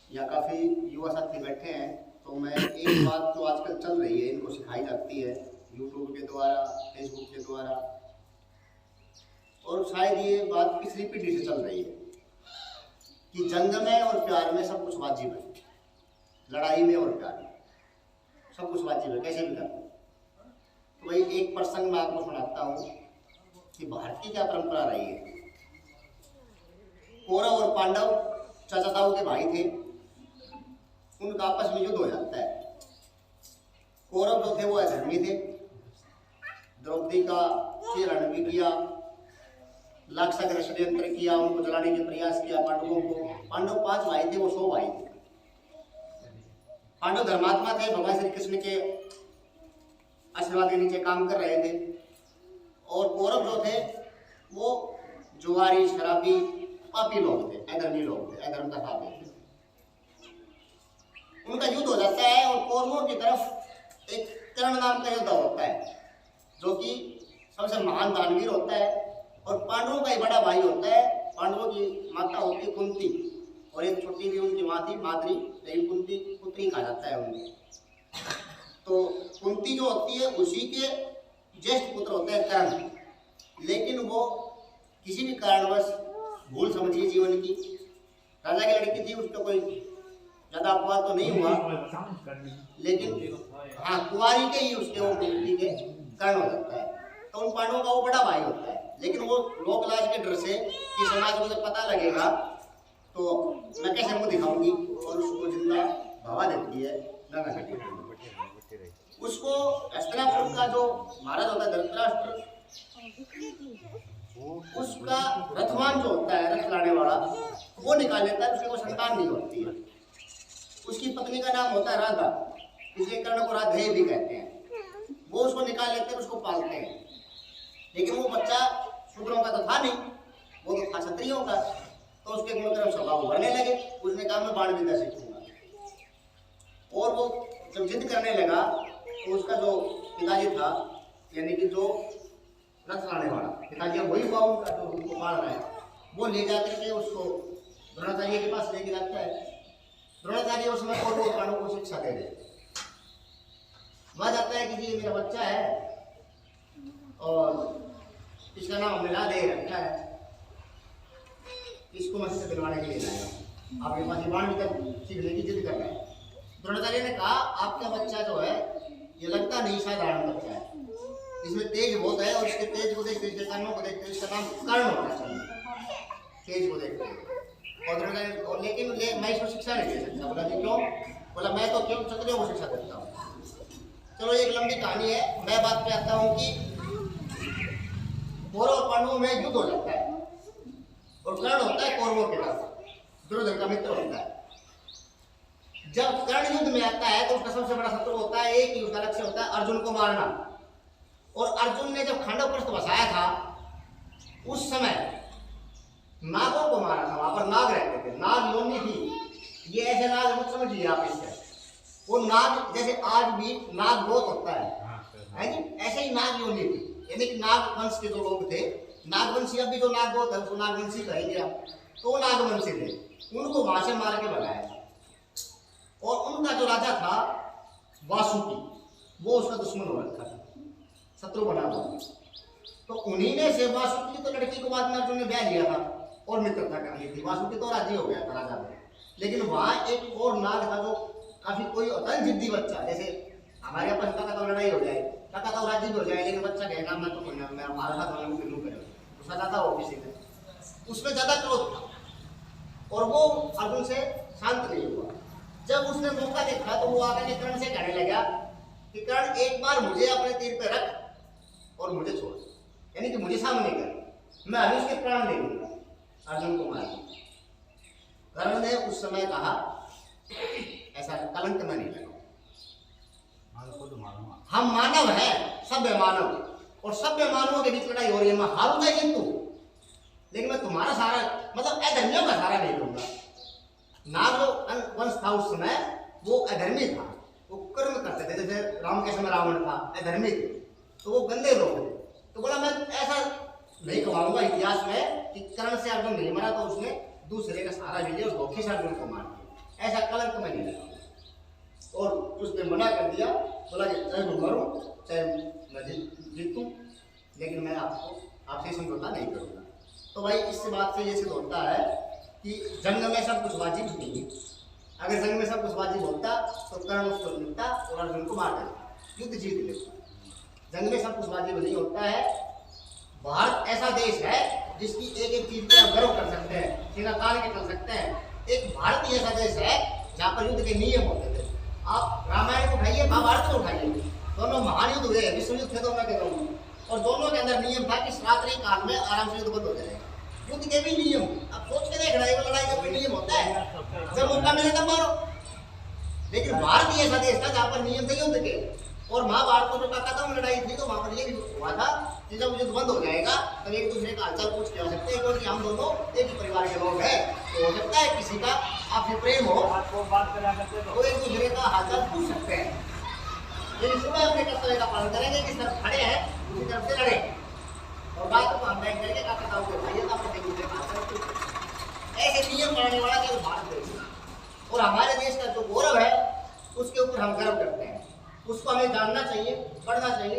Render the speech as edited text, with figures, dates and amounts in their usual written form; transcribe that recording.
या काफ़ी युवा साथी बैठे हैं, तो मैं एक बात जो आजकल चल रही है, इनको सिखाई जाती है यूट्यूब के द्वारा, फेसबुक के द्वारा, और शायद ये बात पिछली पीढ़ी से चल रही है कि जंग में और प्यार में सब कुछ वाजिब है, लड़ाई में और प्यार में सब कुछ वाजिब है, कैसे भी करते हैं। तो वही एक प्रसंग मैं आपको सुनाता हूँ कि भारत की क्या परंपरा रही है। कौरव और पांडव चाचाताऊ के भाई थे, उनका आपस में युद्ध हो जाता है। कौरव जो थे वो अधर्मी थे, द्रौपदी का हरण भी किया, लाक्षागृह षड्यंत्र किया, उनको जलाने के प्रयास किया पांडवों को। पांडव 5 भाई थे, वो 100 भाई थे। पांडव धर्मात्मा थे, भगवान श्री कृष्ण के आशीर्वाद के नीचे काम कर रहे थे। और कौरव जो थे वो जुआरी, शराबी, पापी लोग थे, अधर्मी लोग थे, अधर्म का साथ थे। उनका युद्ध हो जाता है और कौरवों की तरफ एक कर्ण नाम का योद्धा होता है जो कि सबसे महान दानवीर होता है, और पांडवों का एक बड़ा भाई होता है। पांडवों की माता होती है कुंती, और एक छोटी भी उनकी माँ थी माद्री, लेकिन कुंती पुत्री कहा जाता है उन्हें। तो कुंती जो होती है उसी के ज्येष्ठ पुत्र होते हैं कर्ण, लेकिन वो किसी भी कारणवश भूल समझिए जीवन की, राजा की लड़की थी, उसका कोई ज्यादा अपवाद तो नहीं हुआ, लेकिन हाँ कुंवारी के ही उसके वो कुंती के कर्ण हो जाता है। तो उन पांडवों का वो बड़ा भाई होता है, लेकिन वो लोक लाज के डर से कि समाज में पता लगेगा तो मैं कैसे मुंह दिखाऊंगी, और उसको जिंदा भगा देती है नगा घटी। उसको हस्तिनापुर का जो महाराज होता है धृतराष्ट्र, उसका रथवान जो होता है, रथ लाने वाला, वो निकाल लेता है, उसकी कोई संतान नहीं होती है। उसकी पत्नी का नाम होता है राधा, इसलिए कर्ण को राधेय भी कहते हैं। वो उसको निकाल लेते हैं, उसको पालते हैं, लेकिन वो बच्चा शूद्रों का तो था नहीं, वो तो था क्षत्रियों का। तो उसके गुण कर्म स्वभाव उभरने लगे, उसने कहा मैं बाण विद्या सीखूंगा। और वो जब जिद करने लगा तो उसका जो पिताजी था, यानी कि जो रथ लाने वाला पिताजी, वही हुआ उनका जो उनको मार रहा है, वो ले जाकर के उसको द्रोणाचार्य के पास लेके जाता है। द्रोणाचार्य उस समय कौरवों पांडवों को शिक्षा दे रहे, वहां जाता है कि ये मेरा बच्चा है और इसका नाम हमने राधे रखा है, इसको मस्जिद से दिलवाने के लिए लाया, आपके पास बाण विद्या सीखने की जिद कर रहा है। द्रोणाचार्य ने कहा आपका बच्चा जो है ये लगता नहीं साधारण बच्चा है, इसमें तेज बहुत है, और इसके तेज को देखते, इसके कर्णों को देखते, इसका नाम कर्ण होना चाहिए, तेज को देखते। और लेकिन मैं इसको शिक्षा नहीं दे सकता। बोला जी क्यों? बोला मैं तो क्यों क्षत्रियों को शिक्षा देता हूँ। चलो एक लंबी कहानी है, मैं बात पे आता हूँ कि कौरव और पांडवों में युद्ध हो जाता है, और कर्ण होता है कौरवों के पास, दुर्योधन का मित्र होता है। जब कर्ण युद्ध में आता है तो उसका सबसे बड़ा शत्रु होता है, एक ही उसका लक्ष्य होता है अर्जुन को मारना। और अर्जुन ने जब खांडव पृष्ठ बसाया था, उस समय नागों को मारा था। वहां पर नाग रहते थे, नाग योनि थी। ये ऐसे नाग मत समझिए आप इससे, वो नाग जैसे आज भी नाग गोत होता है जी, ऐसे ही नाग योनि थी, यानी कि नाग वंश के जो लोग थे, नागवंशी, अभी जो नाग गोत है उसको नागवंशी कहेंगे आप, तो नागवंशी थे, उनको वहां से मार के भगाया था। और उनका जो राजा था वासुकी, वो उसका दुश्मन हो रखा था, शत्रु बना हुआ। तो उन्हीं ने से वासुकी तो लड़की को बाद में अर्जुन ने ब्याह लिया था और मित्रता कर ली थी। वासुकी तो राजी हो गया था राजा में, लेकिन वहां एक और नाग था जो काफी कोई होता है जिद्दी बच्चा, जैसे हमारे यहाँ काका तो लड़ाई हो जाए, काका तो राजी भी हो जाए, लेकिन बच्चा कहेगा मैं तो कोई मैं हमारा साथ वाले को क्यों करेगा, उसका ज्यादा हो किसी में, उसमें ज्यादा क्रोध था, और वो अर्जुन से शांत नहीं हुआ। जब उसने मौका देखा तो वो आकर के कर्ण से कहने लगा कि कर्ण एक बार मुझे अपने तीर पे रख और मुझे छोड़, यानी कि मुझे सामने कर, मैं अभी उसके प्राण ले लूंगा, अर्जुन को मार। कर्ण ने उस समय कहा ऐसा कलंक मैं नहीं लगाऊंगा, हम मानव है, सभ्य मानव, और सभ्य मानवों के बीच लड़ाई हो रही है, मैं हारूंगा जीतू, लेकिन मैं तुम्हारा सहारा, मतलब अधर्मियों का सहारा नहीं लूंगा। नाग जो वंश था उस समय वो अधर्मी था, वो कर्म करते थे, जैसे राम के समय रावण था, अधर्मी थे, तो वो गंदे लोग थे। तो बोला मैं ऐसा नहीं कहूंगा इतिहास में कि कर्ण से अर्जुन नहीं मरा, तो उसने दूसरे का सहारा ले लिया और धोखे से अर्जुन को मार दिया। ऐसा कलंक मैं नहीं लगाऊंगा। और उसने मना कर दिया, बोला कि चाहे मैं मरूं चाहे मैं जीतूं, लेकिन मैं आपसे समझौता नहीं करूंगा। तो भाई इस बात से ये सिद्ध होता है कि जंग में सब कुछ वाजिब नहीं है। अगर जंग में सब कुछ वाजिब होता तो कर्ण उसको मिलता और अर्जुन को मार देता, युद्ध जीत लेता। जंग में सब कुछ वाजिब नहीं होता है। भारत ऐसा देश है जिसकी एक एक चीज पे आप गर्व कर सकते हैं, सीना तान के चल सकते हैं। एक भारत ही ऐसा देश है जहाँ पर युद्ध के नियम होते थे। आप रामायण को उठाइए, महाभारत को उठाइए, दोनों महान युद्ध हुए, विश्व युद्ध थे दोनों के दोनों, और दोनों के अंदर नियम था कि रात्रि काल में आराम से युद्ध बंद हो जाएगा। युद्ध के भी नियम, अब सोच के देख रहे हैं, लड़ाई का भी नियम होता है, जब मौका मिले तब मारो। लेकिन भारत ही ऐसा देश था जहाँ पर नियम थे युद्ध के। और महाभारत में जो खत्म लड़ाई थी तो वहां पर ये भी हुआ था कि जब युद्ध बंद हो जाएगा तब एक दूसरे का हालचाल पूछ के हो सकते हैं, क्योंकि हम दोनों एक ही परिवार के लोग हैं। तो हो सकता है किसी का आपसे प्रेम हो तो एक दूसरे का हालचाल पूछ सकते हैं, लेकिन सुबह अपने कर्तव्य का पालन करेंगे, किस तरफ खड़े हैं उसी तरफ से लड़े। और बात को हम बैठ करके का भाई एक दूसरे का हालचाल पूछ। ऐसे नियम बनाने वाला केवल भारत देश है। और हमारे देश का जो गौरव है उसके ऊपर हम गर्व करते हैं, उसको हमें जानना चाहिए, पढ़ना चाहिए।